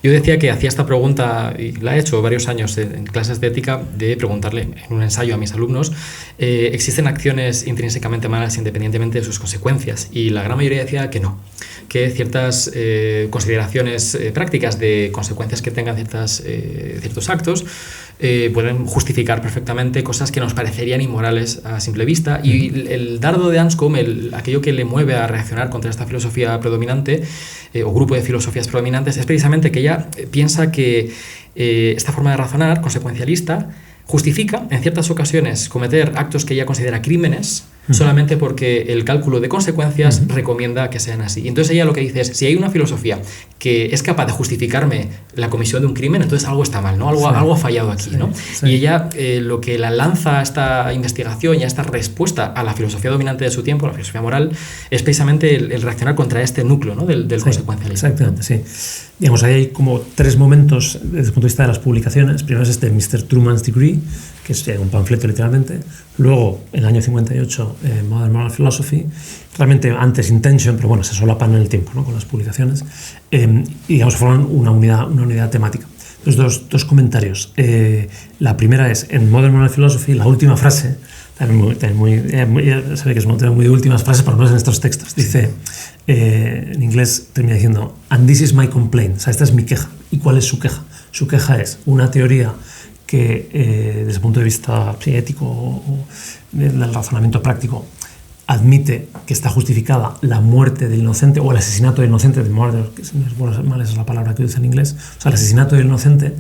Yo decía que hacía esta pregunta, y la he hecho varios años en clases de ética, de preguntarle en un ensayo a mis alumnos, ¿existen acciones intrínsecamente malas independientemente de sus consecuencias? Y la gran mayoría decía que no, que ciertas consideraciones prácticas de consecuencias que tengan ciertos actos pueden justificar perfectamente cosas que nos parecerían inmorales a simple vista. Y el dardo de Anscombe, aquello que le mueve a reaccionar contra esta filosofía predominante o grupo de filosofías predominantes, es precisamente que ella piensa que esta forma de razonar consecuencialista justifica en ciertas ocasiones cometer actos que ella considera crímenes solamente porque el cálculo de consecuencias recomienda que sean así. Y entonces ella lo que dice es, si hay una filosofía que es capaz de justificarme la comisión de un crimen, entonces algo está mal, ¿no? Algo ha fallado aquí, ¿no? Y ella lo que la lanza a esta investigación y a esta respuesta a la filosofía dominante de su tiempo, la filosofía moral, es precisamente el reaccionar contra este núcleo, ¿no? del consecuencialismo. Exactamente, sí. Digamos, ahí hay como tres momentos desde el punto de vista de las publicaciones. Primero es este Mr. Truman's Degree, que es un panfleto literalmente. Luego, en el año 58, Modern Moral Philosophy. Realmente antes Intention, pero bueno, se solapan en el tiempo, ¿no? Con las publicaciones. Y digamos, forman una unidad temática. Entonces, dos comentarios. La primera es, en Modern Moral Philosophy, la última frase, también muy sabe que es un tema muy de últimas frases, por lo menos en estos textos. Dice, en inglés termina diciendo, and this is my complaint, o sea, esta es mi queja. ¿Y cuál es su queja? Su queja es una teoría que desde el punto de vista ético o del razonamiento práctico admite que está justificada la muerte del inocente o el asesinato del inocente, de murder, que es la palabra que usa en inglés, o sea, el asesinato del inocente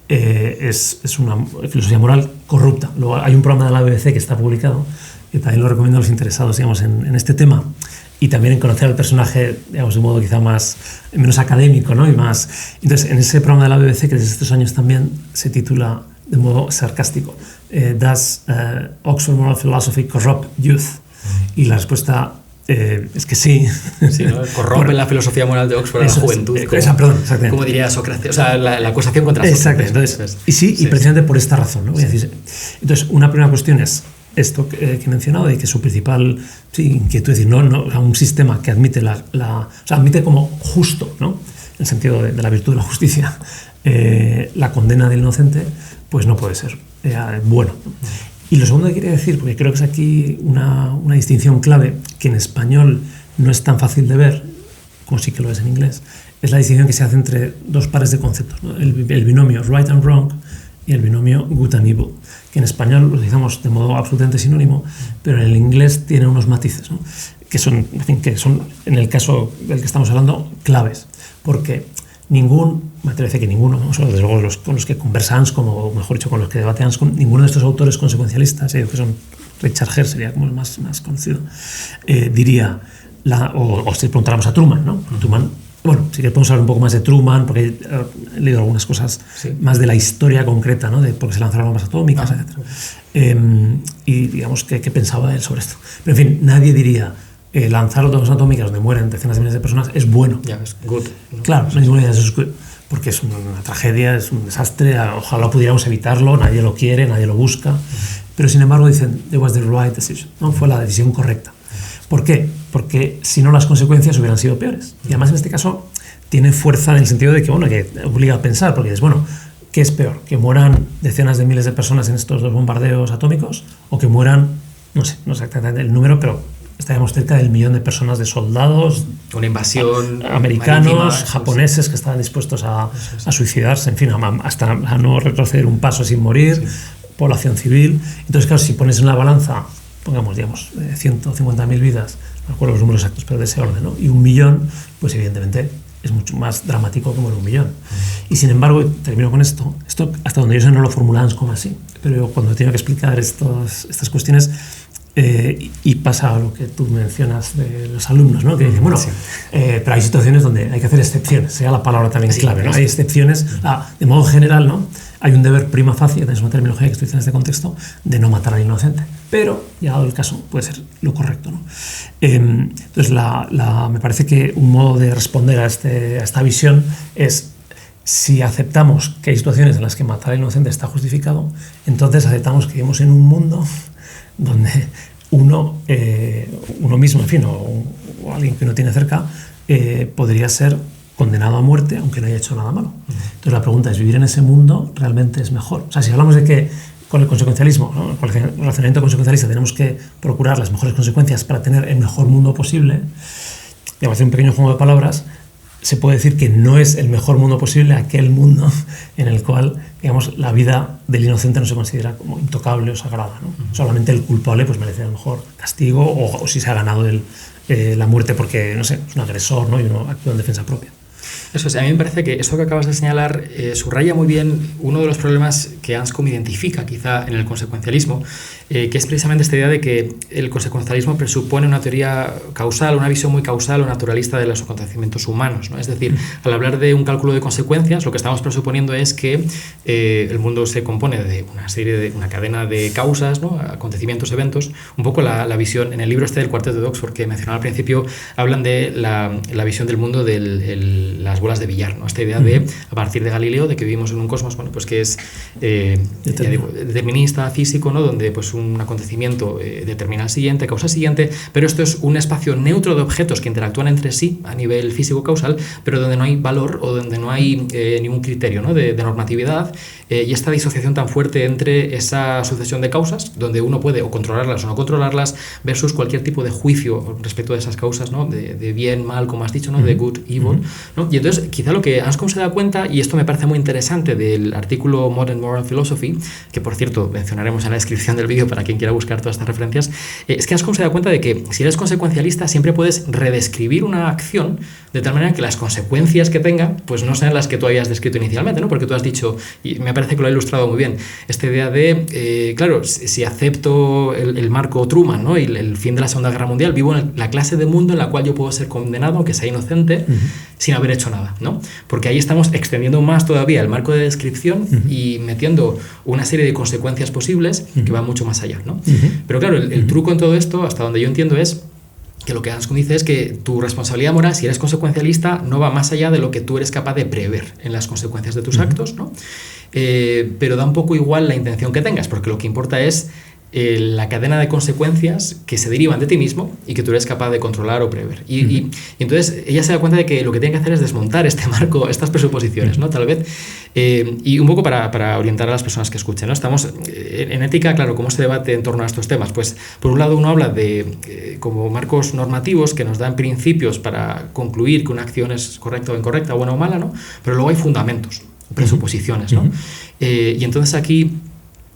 es una filosofía moral corrupta. Luego, hay un programa de la BBC que está publicado, que también lo recomiendo a los interesados, digamos, en este tema, y también en conocer al personaje, digamos, de un modo quizá menos académico, ¿no? Y más. Entonces, en ese programa de la BBC, que desde estos años también se titula de modo sarcástico, ¿Does Oxford Moral Philosophy corrupt youth? Y la respuesta es que sí. Sí, ¿no? Corrompe la filosofía moral de Oxford a la juventud. Como diría Sócrates, o sea, la acusación contra Sócrates. Exactamente. Entonces, y precisamente por esta razón, ¿no? Voy a decir. Entonces, una primera cuestión es esto que he mencionado, de que su principal inquietud es decir, un sistema que admite admite como justo, ¿no? En el sentido de la virtud de la justicia, la condena del inocente, pues no puede ser bueno. Y lo segundo que quería decir, porque creo que es aquí una distinción clave, que en español no es tan fácil de ver, como sí que lo es en inglés, es la distinción que se hace entre dos pares de conceptos, ¿no? El binomio right and wrong y el binomio good and evil, que en español lo utilizamos de modo absolutamente sinónimo, pero en el inglés tiene unos matices, ¿no? que son en el caso del que estamos hablando claves, porque me parece que ninguno, desde luego con los que conversa Anscombe, o mejor dicho, con los que debate Anscombe, ninguno de estos autores consecuencialistas, que son Richard Herr sería como el más conocido, diría, o si preguntáramos a Truman, ¿no? Truman, bueno, sí que podemos hablar un poco más de Truman, porque he leído algunas cosas más de la historia concreta, ¿no? De por qué se lanzaron bombas atómicas, etc. Y digamos, ¿qué pensaba él sobre esto? Pero en fin, nadie diría, lanzar bombas atómicas donde mueren decenas de miles de personas es bueno. Es good, ¿no? Claro, no hay ninguna idea de eso es good, porque es una tragedia, es un desastre, ojalá pudiéramos evitarlo, nadie lo quiere, nadie lo busca, pero sin embargo dicen, it was the right decision, ¿no? Fue la decisión correcta. ¿Por qué? Porque si no las consecuencias hubieran sido peores. Y además en este caso tiene fuerza en el sentido de que, que obliga a pensar, porque dices, ¿qué es peor? ¿Que mueran decenas de miles de personas en estos dos bombardeos atómicos? ¿O que mueran, no sé exactamente el número, pero estaríamos cerca del 1 millón de personas, de soldados, una invasión americanos, marítima, japoneses que estaban dispuestos a suicidarse, en fin, hasta a no retroceder un paso sin morir, población civil? Entonces, claro, si pones en la balanza, pongamos, 150.000 vidas, no recuerdo los números exactos, pero de ese orden, ¿no? Y 1 millón, pues evidentemente es mucho más dramático que morir 1 millón. Y sin embargo, termino con esto hasta donde yo sé no lo formulamos como así, pero yo cuando tengo que explicar estas cuestiones, y pasa a lo que tú mencionas de los alumnos, ¿no? Que dicen, pero hay situaciones donde hay que hacer excepciones, sería la palabra también clave, ¿no? Hay excepciones, de modo general, ¿no? Hay un deber prima facie, es una terminología que estoy en este contexto, de no matar al inocente, pero, llegado el caso, puede ser lo correcto, ¿no? Entonces, me parece que un modo de responder a esta visión es, si aceptamos que hay situaciones en las que matar al inocente está justificado, entonces aceptamos que vivimos en un mundo donde uno mismo, en fin, o alguien que uno tiene cerca, podría ser condenado a muerte aunque no haya hecho nada malo. Entonces la pregunta es, ¿vivir en ese mundo realmente es mejor? O sea, si hablamos de que con el consecuencialismo, ¿no? Con el razonamiento consecuencialista tenemos que procurar las mejores consecuencias para tener el mejor mundo posible, digamos, hacer un pequeño juego de palabras, se puede decir que no es el mejor mundo posible aquel mundo en el cual, digamos, la vida del inocente no se considera como intocable o sagrada, ¿no? Solamente el culpable pues merece a lo mejor castigo o si se ha ganado la muerte porque, no sé, es un agresor, ¿no? Y uno actúa en defensa propia. Eso es, a mí me parece que eso que acabas de señalar subraya muy bien uno de los problemas que Anscombe identifica quizá en el consecuencialismo, que es precisamente esta idea de que el consecuencialismo presupone una teoría causal, una visión muy causal o naturalista de los acontecimientos humanos, ¿no? Es decir, al hablar de un cálculo de consecuencias, lo que estamos presuponiendo es que el mundo se compone de una cadena de causas, ¿no? Acontecimientos, eventos, un poco la visión, en el libro este del Cuarteto de Oxford que mencionaba al principio, hablan de la visión del mundo de las bolas de billar, ¿no? Esta idea de, a partir de Galileo, de que vivimos en un cosmos, bueno, pues que es determinista, físico, ¿no? Donde pues un acontecimiento determina el siguiente, causa siguiente, pero esto es un espacio neutro de objetos que interactúan entre sí a nivel físico-causal, pero donde no hay valor o donde no hay ningún criterio, ¿no? de normatividad, y esta disociación tan fuerte entre esa sucesión de causas, donde uno puede o controlarlas o no controlarlas, versus cualquier tipo de juicio respecto de esas causas, ¿no? de bien, mal, como has dicho, ¿no? De good, evil, ¿no? Y entonces quizá lo que Anscombe se da cuenta, y esto me parece muy interesante del artículo Modern Moral Philosophy, que por cierto mencionaremos en la descripción del vídeo para quien quiera buscar todas estas referencias, es que Anscombe se da cuenta de que si eres consecuencialista siempre puedes redescribir una acción de tal manera que las consecuencias que tenga pues no sean las que tú habías descrito inicialmente, ¿no? Porque tú has dicho, y me parece que lo ha ilustrado muy bien, esta idea de, claro, si acepto el marco Truman, ¿no? Y el fin de la Segunda Guerra Mundial, vivo en la clase de mundo en la cual yo puedo ser condenado, aunque sea inocente, sin haber hecho nada, ¿no? Porque ahí estamos extendiendo más todavía el marco de descripción y metiendo una serie de consecuencias posibles que van mucho más allá, ¿no? Pero claro, el truco en todo esto, hasta donde yo entiendo, es que lo que Anscombe dice es que tu responsabilidad moral, si eres consecuencialista, no va más allá de lo que tú eres capaz de prever en las consecuencias de tus actos, ¿no? Pero da un poco igual la intención que tengas, porque lo que importa es la cadena de consecuencias que se derivan de ti mismo y que tú eres capaz de controlar o prever. Y entonces ella se da cuenta de que lo que tiene que hacer es desmontar este marco, estas presuposiciones, ¿no? Tal vez. Y un poco para orientar a las personas que escuchen, ¿no? Estamos en ética, claro, ¿cómo se debate en torno a estos temas? Pues por un lado uno habla de como marcos normativos que nos dan principios para concluir que una acción es correcta o incorrecta, buena o mala, ¿no? Pero luego hay fundamentos, presuposiciones, ¿no? Y entonces aquí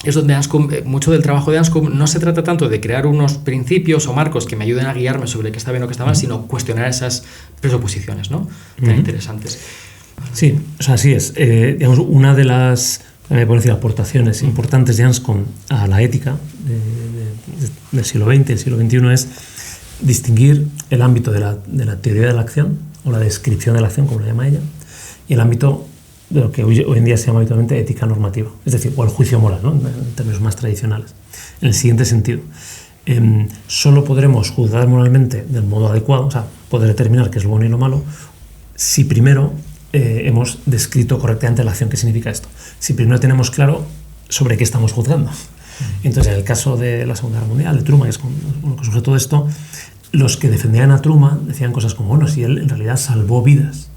es donde Anscombe, mucho del trabajo de Anscombe no se trata tanto de crear unos principios o marcos que me ayuden a guiarme sobre qué está bien o qué está mal, sino cuestionar esas presuposiciones, ¿no? Tan interesantes. Sí, o sea, así es. Digamos, una de las aportaciones importantes de Anscombe a la ética del siglo XX, del siglo XXI, es distinguir el ámbito de la teoría de la acción, o la descripción de la acción, como lo llama ella, y el ámbito de lo que hoy en día se llama habitualmente ética normativa, es decir, o el juicio moral, ¿no? En términos más tradicionales. En el siguiente sentido, solo podremos juzgar moralmente del modo adecuado, o sea, poder determinar qué es lo bueno y lo malo, si primero hemos descrito correctamente la acción. ¿Qué significa esto? Si primero tenemos claro sobre qué estamos juzgando. Entonces, en el caso de la Segunda Guerra Mundial, de Truman, que es con lo que surge todo esto, los que defendían a Truman decían cosas como, bueno, si él en realidad salvó vidas,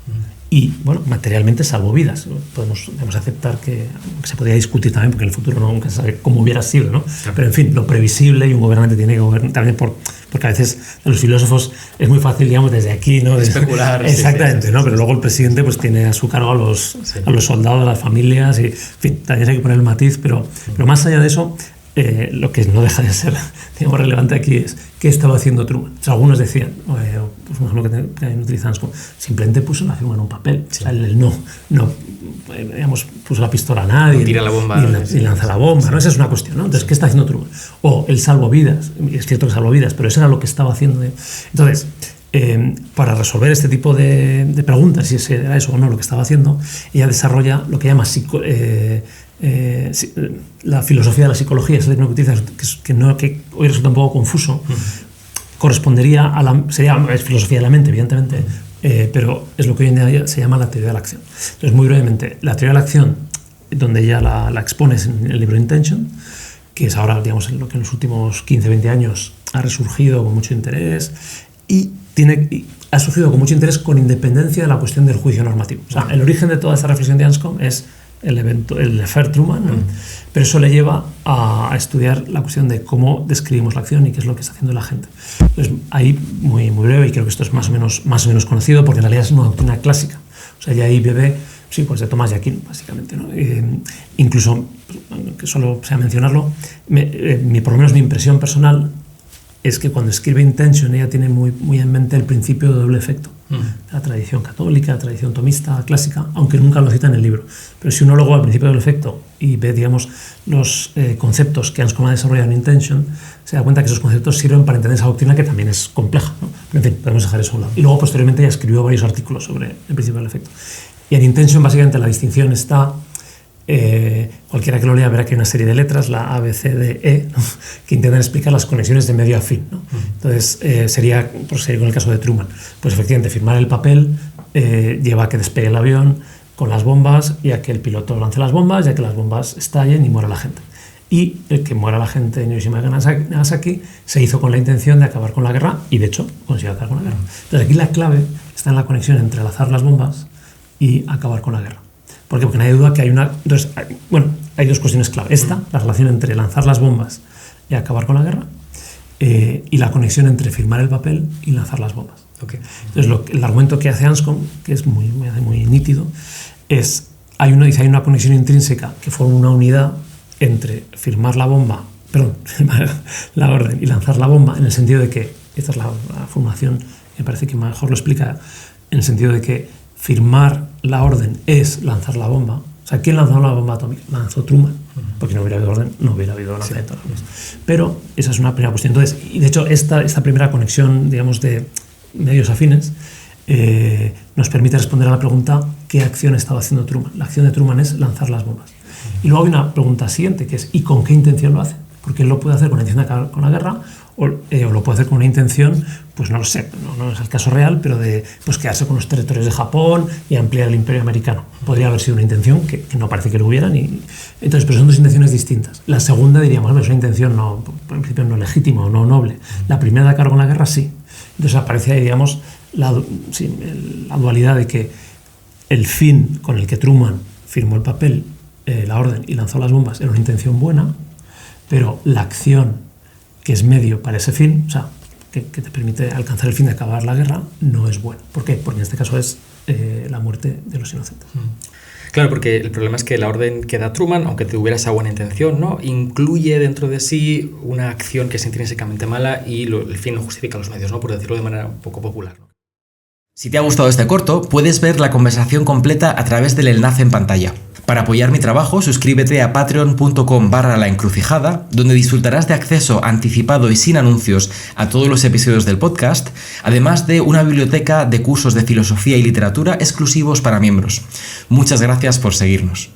y, bueno, materialmente salvó vidas. Podemos aceptar que se podría discutir también, porque en el futuro nunca se sabe cómo hubiera sido, ¿no? Pero, en fin, lo previsible, y un gobernante tiene que gobernar también porque a veces a los filósofos es muy fácil, digamos, desde aquí, ¿no? Especular. Exactamente, ¿no? Pero luego el presidente pues tiene a su cargo a los soldados, a las familias, y, en fin, también hay que poner el matiz, pero más allá de eso, lo que no deja de ser, digamos, relevante aquí es qué estaba haciendo Truman. O sea, algunos decían, pues un ejemplo que también utilizamos, simplemente puso la firma en un papel. Sí. O sea, él no digamos, puso la pistola a nadie, no tira la bomba, y lanza la bomba, ¿no? Esa es una cuestión, ¿no? Entonces, ¿qué está haciendo Truman? O él salvó vidas, es cierto que salvó vidas, pero eso era lo que estaba haciendo. Entonces, para resolver este tipo de preguntas, si era eso o no lo que estaba haciendo, ella desarrolla lo que llama la filosofía de la psicología, es el término que utiliza, que hoy resulta un poco confuso. Correspondería es filosofía de la mente, evidentemente, pero es lo que hoy en día se llama la teoría de la acción. Entonces, muy brevemente, la teoría de la acción, donde ella la expone en el libro Intention, que es ahora, digamos, lo que en los últimos 15-20 años ha resurgido con mucho interés, y ha sucedido con mucho interés con independencia de la cuestión del juicio normativo. O sea, el origen de toda esta reflexión de Anscombe es el affair Truman, ¿no? Pero eso le lleva a estudiar la cuestión de cómo describimos la acción y qué es lo que está haciendo la gente. Entonces, ahí, muy breve, y creo que esto es más o menos conocido, porque en realidad es una doctrina clásica. O sea, ya ahí bebe, sí, pues de Thomas de Aquino, básicamente, ¿no? Incluso, que solo sea mencionarlo, por lo menos mi impresión personal es que cuando escribe Intention ella tiene muy en mente el principio de doble efecto. La tradición católica, la tradición tomista, clásica, aunque nunca lo cita en el libro. Pero si uno luego al principio del efecto y ve, digamos, los conceptos que Anscombe ha desarrollado en Intention, se da cuenta que esos conceptos sirven para entender esa doctrina que también es compleja, ¿no? Pero en fin, podemos dejar eso a un lado. Y luego posteriormente ella escribió varios artículos sobre el principio del efecto. Y en Intention básicamente la distinción está, cualquiera que lo lea verá que hay una serie de letras, la A, B, C, D, E, ¿no? Que intentan explicar las conexiones de medio a fin, ¿no? Entonces sería con el caso de Truman, pues efectivamente firmar el papel lleva a que despegue el avión con las bombas y a que el piloto lance las bombas y a que las bombas estallen y muera la gente. Y el que muera la gente en Hiroshima y Nagasaki se hizo con la intención de acabar con la guerra y de hecho consiguió acabar con la guerra. Entonces aquí la clave está en la conexión entre lanzar las bombas y acabar con la guerra. ¿Por qué? Porque no hay duda que hay una... Entonces, hay dos cuestiones clave. Esta, la relación entre lanzar las bombas y acabar con la guerra, y la conexión entre firmar el papel y lanzar las bombas. Okay. Entonces, el argumento que hace Anscombe, que es muy nítido, es hay una conexión intrínseca que forma una unidad entre firmar la orden y lanzar la bomba, en el sentido de que, esta es la formulación, me parece que mejor lo explica, en el sentido de que firmar la orden es lanzar la bomba. O sea, ¿quién lanzó la bomba atómica? Lanzó Truman, porque no hubiera habido orden, no hubiera habido lanzamiento. Sí. Pero esa es una primera cuestión. Entonces, y de hecho, esta primera conexión, digamos, de medios afines, nos permite responder a la pregunta ¿qué acción estaba haciendo Truman? La acción de Truman es lanzar las bombas. Y luego hay una pregunta siguiente, que es ¿y con qué intención lo hace? Porque él lo puede hacer con la intención de acabar con la guerra o lo puede hacer con una intención, pues no lo sé, no es el caso real, pero de pues quedarse con los territorios de Japón y ampliar el imperio americano. Podría haber sido una intención que no parece que lo hubiera. Entonces, pero son dos intenciones distintas. La segunda, diríamos, es una intención por principio no legítima o no noble. La primera de acabar con la guerra, sí. Entonces aparece ahí, digamos, la dualidad de que el fin con el que Truman firmó el papel, la orden y lanzó las bombas era una intención buena, pero la acción que es medio para ese fin, o sea, que te permite alcanzar el fin de acabar la guerra, no es bueno. ¿Por qué? Porque en este caso es la muerte de los inocentes. Claro, porque el problema es que la orden que da Truman, aunque tuviera esa buena intención, ¿no?, incluye dentro de sí una acción que es intrínsecamente mala y el fin no justifica los medios, ¿no?, por decirlo de manera un poco popular, ¿no? Si te ha gustado este corto, puedes ver la conversación completa a través del enlace en pantalla. Para apoyar mi trabajo, suscríbete a patreon.com/laencrucijada, donde disfrutarás de acceso anticipado y sin anuncios a todos los episodios del podcast, además de una biblioteca de cursos de filosofía y literatura exclusivos para miembros. Muchas gracias por seguirnos.